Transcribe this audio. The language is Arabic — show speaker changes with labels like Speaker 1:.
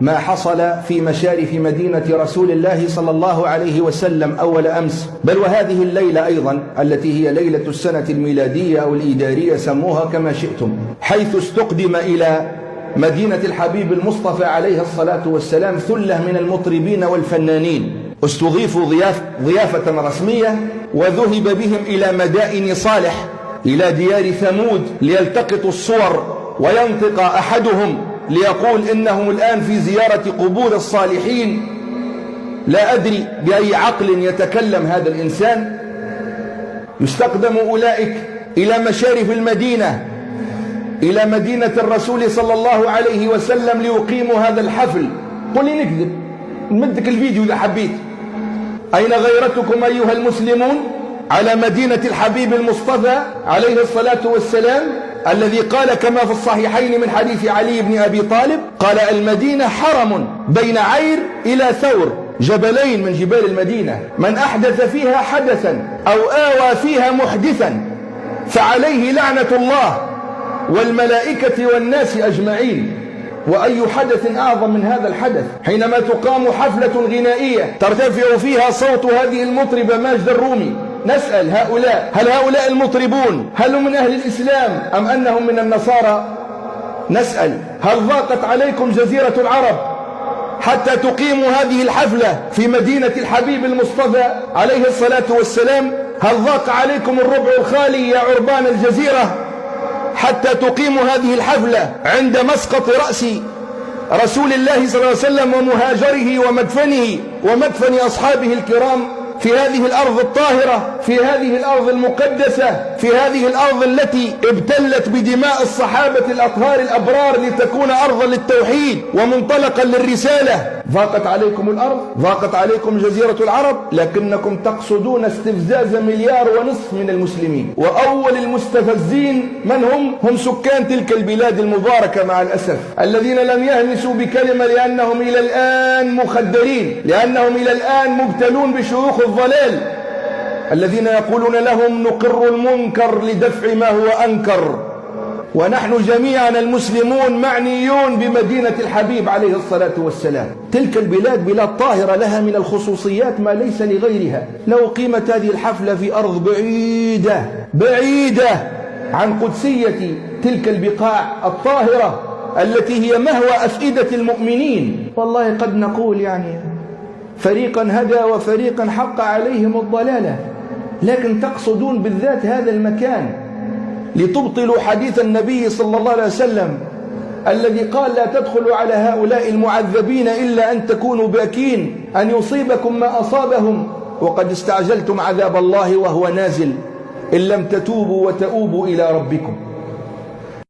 Speaker 1: ما حصل في مشارف مدينة رسول الله صلى الله عليه وسلم أول أمس، بل وهذه الليلة أيضا التي هي ليلة السنة الميلادية أو الإيدارية، سموها كما شئتم، حيث استقدم إلى مدينة الحبيب المصطفى عليه الصلاة والسلام ثلة من المطربين والفنانين، استضيفوا ضيافة رسمية، وذهب بهم إلى مدائن صالح، إلى ديار ثمود، ليلتقطوا الصور، وينطق أحدهم ليقول إنهم الآن في زيارة قبور الصالحين. لا أدري بأي عقل يتكلم هذا الإنسان. يستقدم أولئك إلى مشارف المدينة، إلى مدينة الرسول صلى الله عليه وسلم، ليقيموا هذا الحفل. قل لي نكذب، نمدك الفيديو إذا حبيت. أين غيرتكم أيها المسلمون على مدينة الحبيب المصطفى عليه الصلاة والسلام، الذي قال كما في الصحيحين من حديث علي بن أبي طالب، قال: المدينة حرم بين عير إلى ثور، جبلين من جبال المدينة، من أحدث فيها حدثا أو آوى فيها محدثا فعليه لعنة الله والملائكة والناس أجمعين. وأي حدث أعظم من هذا الحدث حينما تقام حفلة غنائية ترتفع فيها صوت هذه المطربة ماجدة الرومي. نسأل هؤلاء: هل هؤلاء المطربون هل هم من أهل الإسلام أم أنهم من النصارى؟ نسأل: هل ضاقت عليكم جزيرة العرب حتى تقيموا هذه الحفلة في مدينة الحبيب المصطفى عليه الصلاة والسلام؟ هل ضاق عليكم الربع الخالي يا عربان الجزيرة حتى تقيموا هذه الحفلة عند مسقط رأس رسول الله صلى الله عليه وسلم ومهاجره ومدفنه ومدفن أصحابه الكرام في هذه الأرض الطاهرة، في هذه الأرض المقدسة، في هذه الأرض التي ابتلت بدماء الصحابة الأطهار الأبرار لتكون أرضا للتوحيد ومنطلقا للرسالة؟ ضاقت عليكم الأرض، ضاقت عليكم جزيرة العرب، لكنكم تقصدون استفزاز 1.5 مليار من المسلمين، وأول المستفزين من هم؟ هم سكان تلك البلاد المباركة مع الأسف، الذين لم يهمسوا بكلمة لأنهم إلى الآن مخدرين، لأنهم إلى الآن مبتلون بشيوخ الضلال، الذين يقولون لهم: نقر المنكر لدفع ما هو أنكر. ونحن جميعا المسلمون معنيون بمدينة الحبيب عليه الصلاة والسلام. تلك البلاد بلاد طاهرة، لها من الخصوصيات ما ليس لغيرها. لو قيمت هذه الحفلة في أرض بعيدة عن قدسية تلك البقاع الطاهرة التي هي مهوى أفئدة المؤمنين، والله قد نقول يعني فريقا هدى وفريقا حق عليهم الضلالة. لكن تقصدون بالذات هذا المكان لتبطلوا حديث النبي صلى الله عليه وسلم الذي قال: لا تدخلوا على هؤلاء المعذبين إلا أن تكونوا باكين أن يصيبكم ما أصابهم، وقد استعجلتم عذاب الله وهو نازل إن لم تتوبوا وتؤوبوا إلى ربكم.